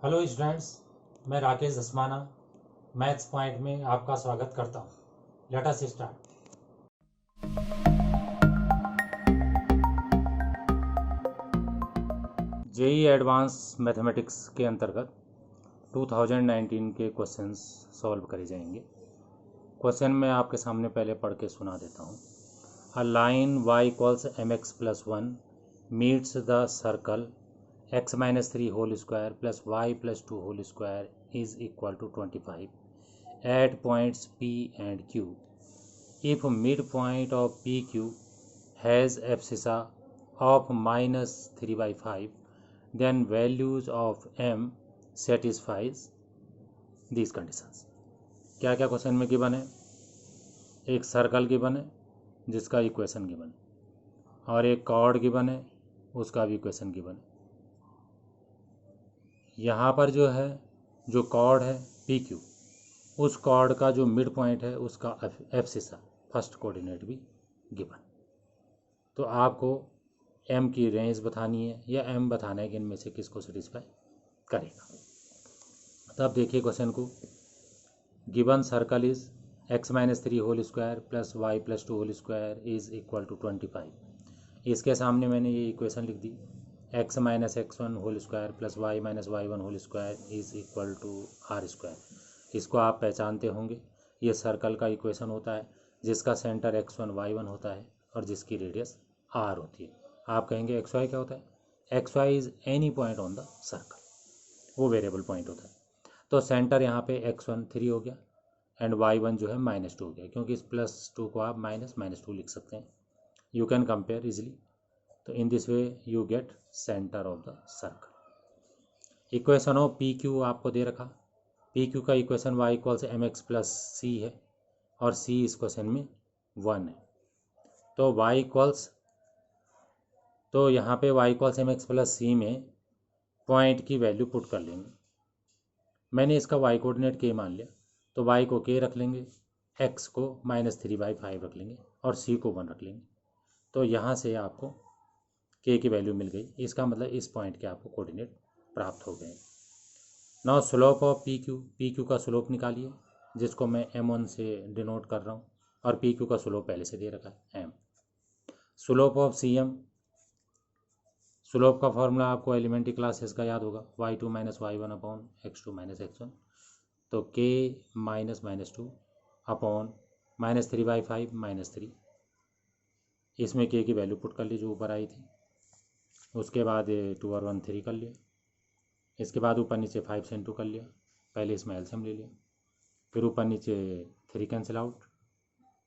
Hello students, मैं Rakesh Dhasmana maths point में आपका स्वागत करता हूँ। Let us start. JEE advance mathematics के अंतर्गत 2019 के क्वेश्चंस सॉल्व करे जाएंगे। क्वेश्चन मैं आपके सामने पहले पढ़ के सुना देता हूँ। A line y equals mx plus 1 meets the circle x minus 3 whole square plus y plus 2 whole square is equal to 25 at points P and Q. If midpoint of PQ has abscissa of minus 3 by 5, then values of M satisfies these conditions. क्या क्या question में given है? एक circle given है जिसका equation given है, और एक कॉर्ड गिवन है उसका भी इक्वेशन गिवन है। यहाँ पर जो कॉर्ड है PQ, उस कॉर्ड का जो मिड पॉइंट है उसका एब्सिसा फर्स्ट कोऑर्डिनेट भी गिवन। तो आपको M की रेंज बतानी है या M बताना है कि इनमें से किसको सेटिस्फाई करेगा। तब देखिए क्वेश्चन को। Given circle is x minus 3 whole square plus y plus 2 whole square is equal to 25। इसके सामने मैंने ये इक्वेशन लिख दी, x minus x1 whole square plus y minus y1 whole square is equal to R square. इसको आप पहचानते होंगे, ये सर्कल का इक्वेशन होता है जिसका सेंटर x1 y1 होता है और जिसकी रेडियस r होती है। आप कहेंगे xy क्या होता है? xy is any point on the circle, वो वेरिएबल पॉइंट होता है। तो सेंटर यहाँ पे x1 3 हो गया एंड y1 जो है -2 हो गया, क्योंकि इस +2 को आप -2 लिख सकते हैं। You can compare easily. तो in this way you get centre of the circle. Equation of P Q आपको दे रखा। पी क्यू का equation y equals mx plus C है और c इस क्वेश्चन में 1 है। तो y इक्वल्स, तो यहाँ पे y इक्वल्स mx प्लस सी में पॉइंट की वैल्यू पुट कर लेंगे। मैंने इसका y कोऑर्डिनेट k मान लिया, तो y को k रख लेंगे, x को -3/5 रख लेंगे और c को 1 रख लेंगे। तो यहाँ से आपको k की वैल्यू मिल गई। इसका मतलब इस पॉइंट के आपको कोऑर्डिनेट प्राप्त हो गए। Now slope of P Q का स्लोप निकालिए, जिसको मैं m1 से डिनोट कर रहा हूँ, और पी क्यू का स्लोप पहले से दे रखा है m। Slope of CM, slope का फॉर्मूला आपको एलिमेंट्री क्लासेस का याद होगा, y2 minus y1 upon x2 minus x1। तो k माइनस -2 अपॉन -3/5 -3, इसमें k की वैल्यू पुट कर ली जो ऊपर आई थी। उसके बाद 2 और 1 3 कर लिया। इसके बाद ऊपर नीचे 5 से इंटू कर लिया, पहले इसमें एलसीएम ले लिया, फिर ऊपर नीचे 3 cancel out,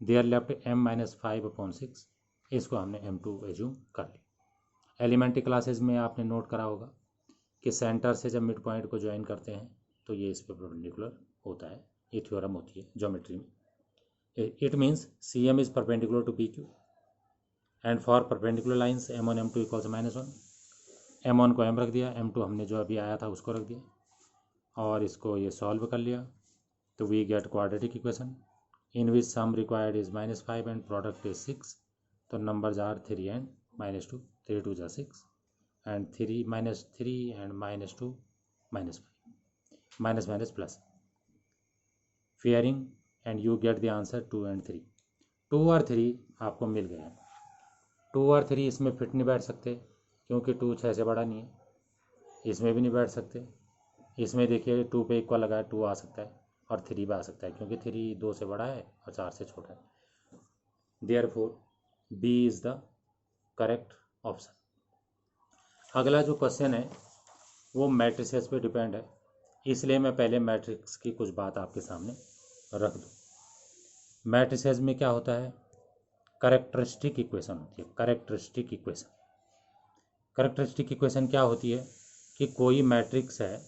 there left m minus 5 upon 6, इसको हमने m2 एज्यूम कर लिया। एलिमेंट्री क्लासेस में आपने नोट करा होगा कि सेंटर से जब मिड पॉइंट को ज्वाइन करते हैं तो ये इस पर परपेंडिकुलर होता है। ये थ्योरम होती है ज्योमेट्री में। It means CM is perpendicular to PQ and for perpendicular lines m1 m2 equals -1। m1 को m रख दिया, m2 हमने जो अभी आया था उसको रख दिया, और इसको ये सॉल्व कर लिया। तो we get quadratic equation in which sum required is -5 and product is 6। तो नंबर्स आर 3 एंड -2, 3 2 जा 6 and 3 -3 and -2 -5, minus minus plus, pairing, and you get the answer 2 and 3। 2 और 3 आपको मिल गए। 2 और 3 इसमें फिट नहीं बैठ सकते क्योंकि 2 6 से बड़ा नहीं है। इसमें भी नहीं बैठ सकते। इसमें देखिए 2 पे इक्वल लगा है, 2 आ सकता है, और 3 भी आ सकता है क्योंकि 3 2 से बड़ा है और 4 से छोटा है। Therefore B is the correct option. अगला जो क्वेश्चन है वो मैट्रिसेस पे डिपेंड है, इसलिए मैं पहले मैट्रिक्स की कुछ बात आपके सामने रख दूँ। मैट्रिसेस में क्या होता है? कैरेक्टरिस्टिक इक्वेशन होती है। कैरेक्टरिस्टिक इक्वेशन क्या होती है कि कोई मैट्रिक्स है,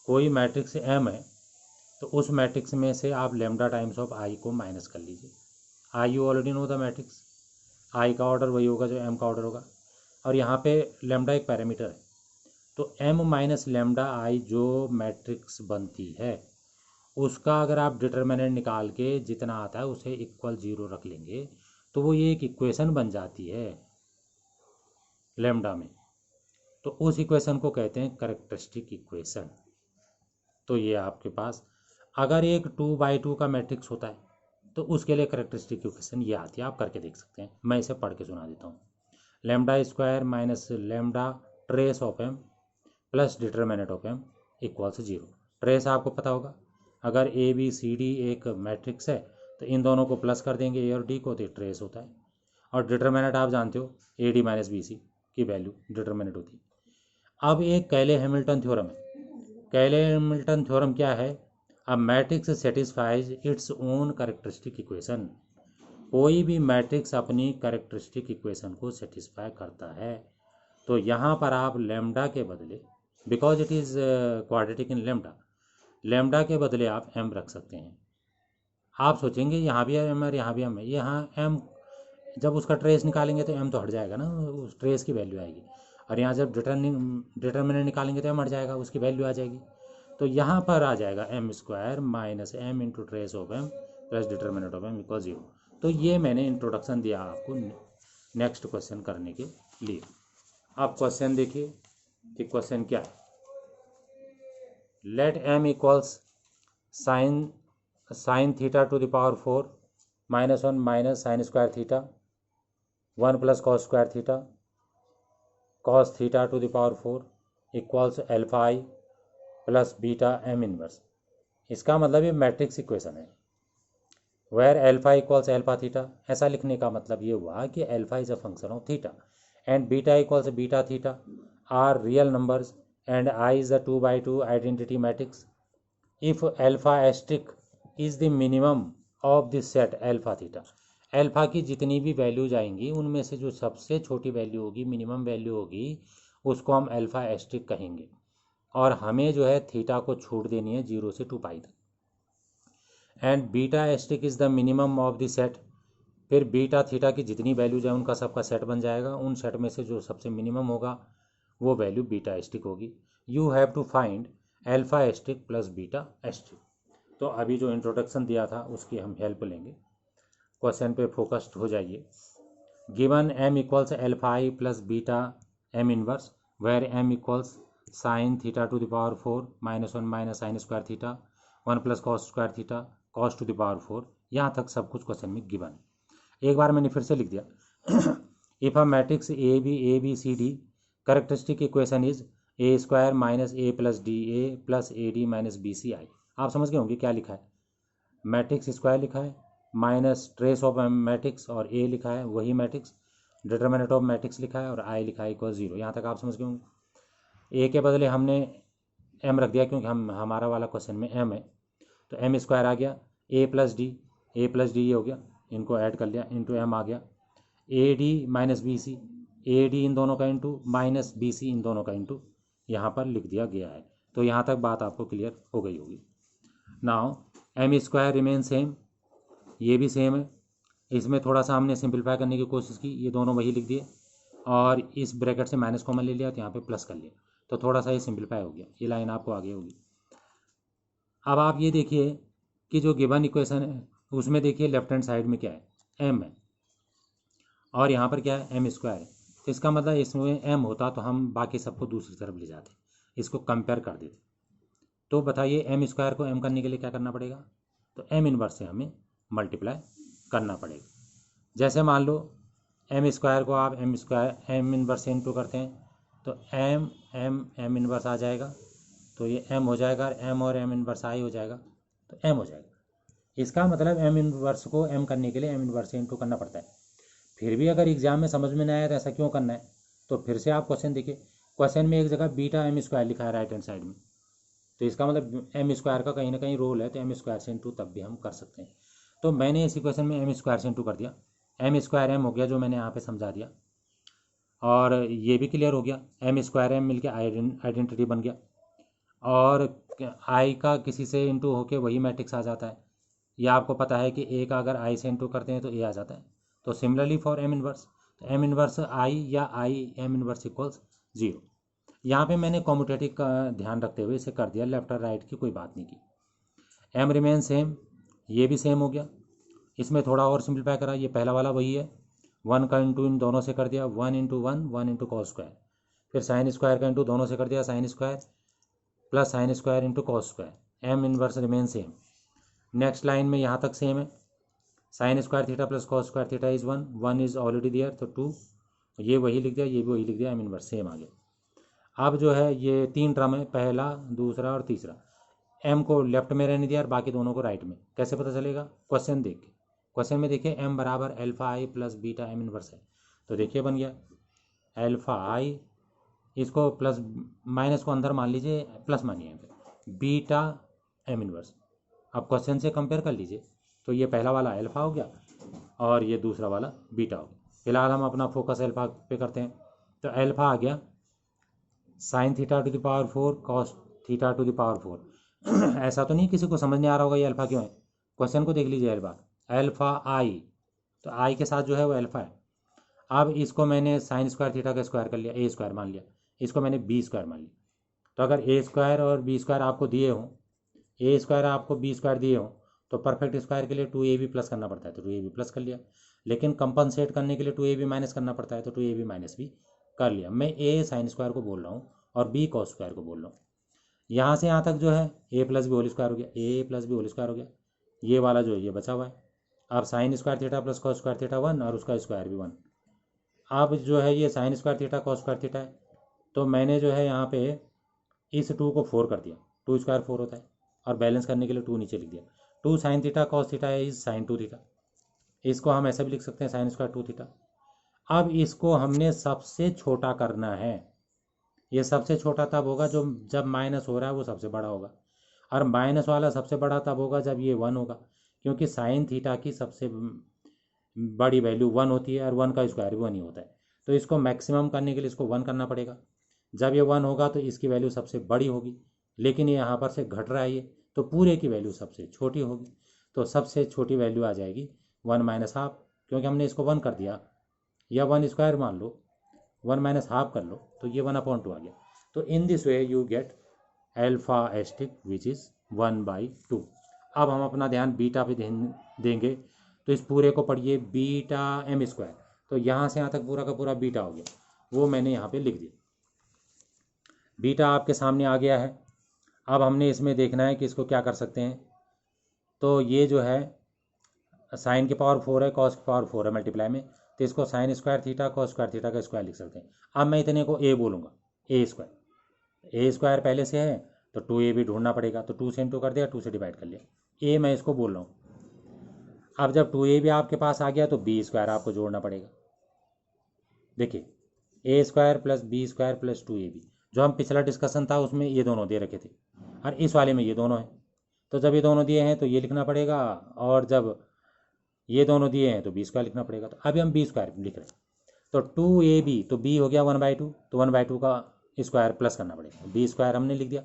कोई मैट्रिक्स M है, तो उस मैट्रिक्स में से आप लेमडा टाइम्स ऑफ I को माइनस कर लीजिए। I you already know the matrix, I का ऑर्डर वही होगा जो M का ऑर्डर होगा, और यहाँ पे लेमडा एक पैरामीटर है। तो M माइनस लेमडा I जो मैट्रिक्स बनती है उसका अगर आप डिटर्मिनेंट निकाल के जितना आता है उसे इक्वल 0 रख लेंगे तो वो ये एक इक्वेशन बन जाती है लेमडा में। तो उस इक्वेशन को कहते हैं कैरेक्टरिस्टिक इक्वेशन। तो ये आपके पास अगर एक 2x2 का मैट्रिक्स होता है तो उसके लिए करेक्टरिस्टिक इक्वेशन ये आती है, आप करके देख सकते हैं। मैं इसे पढ़ के सुना देता हूँ। Lambda square minus lambda trace of M plus determinant of M equals 0। Trace आपको पता होगा, अगर ए बी सी डी एक मैट्रिक्स है तो इन दोनों को प्लस कर देंगे ए और डी को, तो ट्रेस होता है। और डिटर्मिनेंट आप जानते हो A D minus B C की वैल्यू डिटर्मिनेंट होती है। अब एक कैले हैमिल्टन थ्योरम है। कैले हैमिल्टन थ्योरम क्या है? A matrix satisfies its own characteristic equation. कोई भी मैट्रिक्स अपनी कैरेक्टरिस्टिक इक्वेशन को सेटिस्फाई करता है। तो यहाँ पर आप लैम्डा के बदले, because it is quadratic in lambda, lambda के बदले आप एम रख सकते हैं। आप सोचेंगे यहाँ भी एम है यहाँ भी एम है, यहाँ एम जब उसका ट्रेस निकालेंगे तो एम तो हट जाएगा ना, उस ट्रेस की वैल्यू आएगी। और यहाँ जब डिटर्मिनेंट निकालेंगे तो एम हट जाएगा, उसकी वैल्यू आ जाएगी। तो यहाँ पर आ जाएगा M square minus M into trace of M plus determinant of M equal 0। तो ये मैंने इंट्रोडक्शन दिया आपको नेक्स्ट क्वेश्चन करने के लिए। आप क्वेश्चन देखिए कि क्वेश्चन क्या है। Let M equals sine theta to the power 4 -1 minus sine square theta 1 plus cos square theta cos theta to the power 4 equals alpha I plus beta M inverse. इसका मतलब ये मैट्रिक्स इक्वेशन है where alpha equals alpha theta. ऐसा लिखने का मतलब ये हुआ कि alpha is a function of theta and beta equals beta theta are real numbers and I is a 2x2 identity matrix if alpha asterisk is the minimum of the set alpha theta. Alpha की जितनी भी values आएंगी उनमें से जो सबसे छोटी value होगी, मिनिमम वैल्यू होगी, उसको हम अल्फा एस्ट्रिक कहेंगे। और हमें जो है थीटा को छूट देनी है 0 से 2 पाई तक। And beta asterisk is the minimum of the set. फिर बीटा थीटा की जितनी वैल्यूज है उनका सबका सेट बन जाएगा, उन सेट में से जो सबसे मिनिमम होगा वो वैल्यू बीटा एस्ट्रिक होगी। You have to find alpha asterisk plus beta asterisk. तो अभी जो इंट्रोडक्शन दिया था उसकी हम हेल्प लेंगे। क्वेश्चन पे फोकस्ड हो जाइए। Given M equals alpha I plus beta M inverse where M equals sine theta to the power 4 -1 minus sine square theta 1 plus cos square theta cos to the power 4। यहाँ तक सब कुछ question में given है। एक बार मैंने फिर से लिख दिया। If a matrix A B C D characteristic equation is A square minus A plus D A plus A D minus B C I. आप समझ गए होंगे क्या लिखा है। मैट्रिक्स स्क्वायर लिखा है माइनस ट्रेस ऑफ मैट्रिक्स और ए लिखा है वही मैट्रिक्स, डिटर्मिनेंट ऑफ मैट्रिक्स लिखा है और आई लिखा है इक्वल 0। यहाँ तक आप समझ गए होंगे। ए के बदले हमने एम रख दिया क्योंकि हमारा वाला क्वेश्चन में एम है, तो एम स्क्वायर आ गया। ए प्लस डी ये हो गया, इनको ऐड कर लिया, इंटू एम आ गया। A D minus B C, A D इन दोनों का इंटू माइनस बी सी इन दोनों का इंटू यहाँ पर लिख दिया गया है। तो यहाँ तक बात आपको क्लियर हो गई होगी। Now M square remain same, ये भी सेम है। इसमें थोड़ा सा हमने सिंप्लीफाई करने की कोशिश की, ये दोनों वही लिख दिए और इस ब्रैकेट से माइनस कॉमन ले लिया तो यहाँ पे प्लस कर लिया, तो थोड़ा सा ये सिंप्लीफाई हो गया। ये लाइन आपको आगे होगी। अब आप ये देखिए कि जो गिवन इक्वेशन है उसमें देखिए लेफ्ट हैंड साइड में क्या है, एम है और यहाँ पर क्या है, एम स्क्वायर है। तो इसका मतलब इसमें एम होता तो हम बाकी सबको दूसरी तरफ ले जाते, इसको कंपेयर कर देते। तो बताइए एम स्क्वायर को एम करने के लिए क्या करना पड़ेगा, तो एम इनवर्स से हमें मल्टीप्लाई करना पड़ेगा। जैसे मान लो एम स्क्वायर को आप एम इनवर्स से इंटू करते हैं तो एम इनवर्स आ जाएगा, तो ये एम हो जाएगा, एम और एम इनवर्स आई हो जाएगा तो एम हो जाएगा। इसका मतलब एम इनवर्स को एम करने के लिए एम इनवर्स से इंटू करना पड़ता है। फिर भी अगर एग्जाम में समझ में नहीं आया तो ऐसा क्यों करना है, तो फिर से आप क्वेश्चन देखिए। क्वेश्चन में एक जगह बीटा एम स्क्वायर लिखा है राइट हैंड साइड में, तो इसका मतलब एम स्क्वायर का कहीं ना कहीं रोल है, तो एम स्क्वायर से इंटू तब भी हम कर सकते हैं। तो मैंने इस इक्वेशन में एम स्क्वायर से इंटू कर दिया, एम स्क्वायर एम हो गया जो मैंने यहाँ पे समझा दिया, और ये भी क्लियर हो गया। एम स्क्वायर एम मिल के आइडेंटिटी बन गया, और आई का किसी से इंटू होके वही मैट्रिक्स आ जाता है। यह आपको पता है कि ए का अगर आई से इंटू करते हैं तो ए आ जाता है। तो सिमिलरली फॉर एम इनवर्स, तो एम इनवर्स आई या आई एम इनवर्स इक्वल्स 0। यहाँ पे मैंने कॉम्यूटेटिव का ध्यान रखते हुए इसे कर दिया, लेफ्ट और राइट की कोई बात नहीं की। एम रिमेन सेम, ये भी सेम हो गया। इसमें थोड़ा और सिंप्लीफाई करा, ये पहला वाला वही है, 1 का इंटू इन दोनों से कर दिया, 1 इंटू 1 1 इंटू कॉस स्क्वायर, फिर साइन स्क्वायर का इंटू दोनों से कर दिया sine square, plus sine square into cos square, M inverse remain same. Next line में यहाँ तक सेम है, sine square theta plus cos square theta is 1, 1 is already there, तो 2, ये वही लिख दिया, ये भी वही लिख दिया, एम इनवर्स सेम आ गया। अब जो है ये 3 टर्म है, पहला, दूसरा और तीसरा। एम को लेफ्ट में रहने दिया और बाकी दोनों को राइट में। कैसे पता चलेगा? क्वेश्चन देख के। क्वेश्चन में देखिए एम बराबर alpha I plus beta M inverse है, तो देखिए बन गया अल्फा आई, इसको प्लस माइनस को अंदर मान लीजिए, प्लस मानिए यहाँ पे, बीटा एम इनवर्स। अब क्वेश्चन से कंपेयर कर लीजिए, तो ये पहला वाला अल्फा हो गया और ये दूसरा वाला बीटा हो गया। फिलहाल हम अपना फोकस अल्फा पे करते हैं, तो अल्फा आ गया sign theta to the power 4 cos theta to the power 4। ऐसा तो नहीं किसी को समझ नहीं आ रहा होगा ये अल्फा क्यों है, क्वेश्चन को देख लीजिए अल्फा, अल्फा आई, तो आई के साथ जो है वो अल्फा है। अब इसको मैंने साइन स्क्वायर थीटा का स्क्वायर कर लिया, ए स्क्वायर मान लिया, इसको मैंने बी स्क्वायर मान लिया। तो अगर ए स्क्वायर और बी स्क्वायर आपको दिए हों, ए स्क्वायर आपको बी स्क्वायर दिए हों, तो परफेक्ट स्क्वायर के लिए 2ab प्लस करना पड़ता है, तो 2ab प्लस कर लिया। लेकिन कंपनसेट करने के लिए 2ab माइनस करना पड़ता है, तो 2ab माइनस भी कर लिया। मैं ए साइन स्क्वायर को बोल रहा हूँ और बी कॉस स्क्वायर को बोल रहा हूँ। यहाँ से यहाँ तक जो है ए प्लस बी होल स्क्वायर हो गया, ए प्लस बी होल स्क्वायर हो गया, ये वाला जो है ये बचा हुआ है। अब sign square theta plus cos square theta 1 और उसका स्क्वायर भी 1। अब जो है ये sign square theta cos square theta है, तो मैंने जो है यहाँ पे इस 2 को 4 कर दिया, 2 स्क्वायर 4 होता है, और बैलेंस करने के लिए 2 नीचे लिख दिया। 2 साइन थीटा कॉस थीटा है इज साइन 2 थीटा, इसको हम ऐसे भी लिख सकते हैं साइन स्क्वायर 2 थीटा। अब इसको हमने सबसे छोटा करना है, ये सबसे छोटा तब होगा जो जब माइनस हो रहा है वो सबसे बड़ा होगा, और माइनस वाला सबसे बड़ा तब होगा जब ये 1 होगा, क्योंकि साइन थीटा की सबसे बड़ी वैल्यू 1 होती है और 1 का स्क्वायर भी 1 ही होता है। तो इसको मैक्सिमम करने के लिए इसको 1 करना पड़ेगा। जब ये 1 होगा तो इसकी वैल्यू सबसे बड़ी होगी, लेकिन ये यहाँ पर से घट रहा है ये, तो पूरे की वैल्यू सबसे छोटी होगी। तो सबसे छोटी वैल्यू आ जाएगी 1 माइनस हाफ, क्योंकि हमने इसको 1 कर दिया, या 1 स्क्वायर मान लो, 1 माइनस हाफ कर लो, तो ये 1/2 आ गया। तो in this way you gate alpha asterisk which is 1/2। अब हम अपना ध्यान बीटा पे देंगे, तो इस पूरे को पढ़िए बीटा एम स्क्वायर, तो यहाँ से यहाँ तक पूरा का पूरा बीटा हो गया, वो मैंने यहाँ पे लिख दिया। बीटा आपके सामने आ गया है। अब हमने इसमें देखना है कि इसको क्या कर सकते हैं, तो ये जो है साइन के पावर 4 है, कॉस के पावर 4 है मल्टीप्लाई में, तो इसको sign square theta cos square theta का स्क्वायर लिख सकते हैं। अब मैं इतने को ए बोलूँगा, ए स्क्वायर पहले से है, तो 2a भी ढूंढना पड़ेगा, तो 2 से इंटू कर दिया, 2 से डिवाइड कर लिया, ए मैं इसको बोल रहा हूँ। अब जब 2a भी आपके पास आ गया तो बी स्क्वायर आपको जोड़ना पड़ेगा। देखिए A square plus B square plus 2ab, जो हम पिछला डिस्कशन था उसमें ये दोनों दे रखे थे, और इस वाले में ये दोनों हैं, तो जब ये दोनों दिए हैं तो ये लिखना पड़ेगा, और जब ये दोनों दिए हैं तो बी स्क्वायर लिखना पड़ेगा। तो अभी हम बी स्क्वायर लिख रहे हैं, तो 2ab, तो बी हो गया 1/2, तो 1/2 का स्क्वायर प्लस करना पड़ेगा, बी स्क्वायर हमने लिख दिया,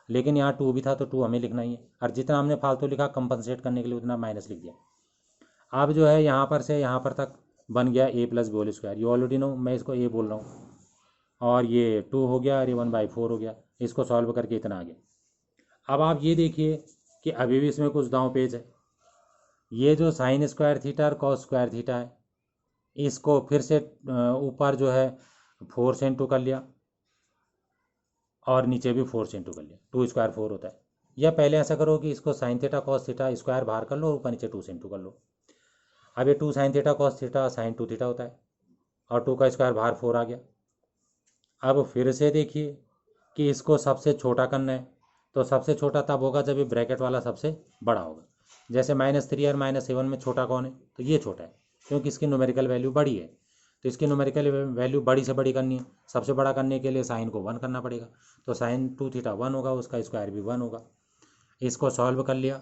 लेकिन यहाँ 2 भी था तो 2 हमें लिखना ही है, और जितना हमने फालतू लिखा कंपनसेट करने के लिए उतना माइनस लिख दिया। अब जो है यहाँ पर से यहाँ पर तक बन गया a plus B whole square, you already know, मैं इसको a बोल रहा हूँ, और ये 2 हो गया और ये 1/4 हो गया, इसको सॉल्व करके इतना आ गया। अब आप ये देखिए कि अभी भी इसमें कुछ दांव पेज है, ये जो साइन स्क्वायर थीटा और कॉस स्क्वायर थीटा है, इसको फिर से ऊपर जो है 4 से इंटू कर लिया, और नीचे भी 4 से इंटू कर लिया, 2 स्क्वायर 4 होता है। या पहले ऐसा करो कि इसको sine theta cos theta square बाहर कर लो, ऊपर नीचे 2 से इंटू कर लो। अब ये 2 sine theta cos theta sine 2 theta होता है, और 2 का स्क्वायर बाहर 4 आ गया। अब फिर से देखिए कि इसको सबसे छोटा करना है, तो सबसे छोटा तब होगा जब ये ब्रैकेट वाला सबसे बड़ा होगा। जैसे -3 और -7 में छोटा कौन है, तो ये छोटा है, क्योंकि इसकी न्यूमेरिकल वैल्यू बड़ी है, तो इसकी न्यूमेरिकल वैल्यू बड़ी से बड़ी करनी है, सबसे बड़ा करने के लिए साइन को 1 करना पड़ेगा, तो साइन 2 थीटा 1 होगा, उसका स्क्वायर भी 1 होगा। इसको सॉल्व कर लिया,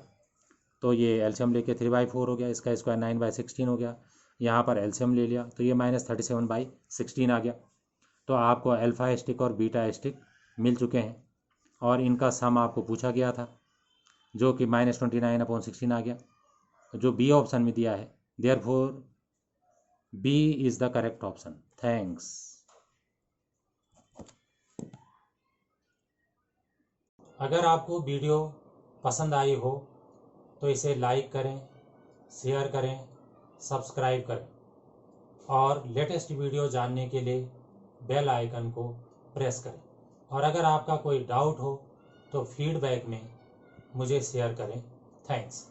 तो ये एलसीएम लेके 3/4 हो गया, इसका स्क्वायर 9/16 हो गया, यहाँ पर एलसीएम ले लिया तो ये -37/16 आ गया। तो आपको अल्फा स्टिक और बीटा स्टिक मिल चुके हैं, और इनका सम आपको पूछा गया था, जो कि -29/16 आ गया, जो बी ऑप्शन में दिया है। Therefore B is the correct option. Thanks. अगर आपको वीडियो पसंद आई हो तो इसे लाइक करें, शेयर करें, सब्सक्राइब करें, और लेटेस्ट वीडियो जानने के लिए बेल आइकन को प्रेस करें। और अगर आपका कोई डाउट हो तो फीडबैक में मुझे शेयर करें। थैंक्स।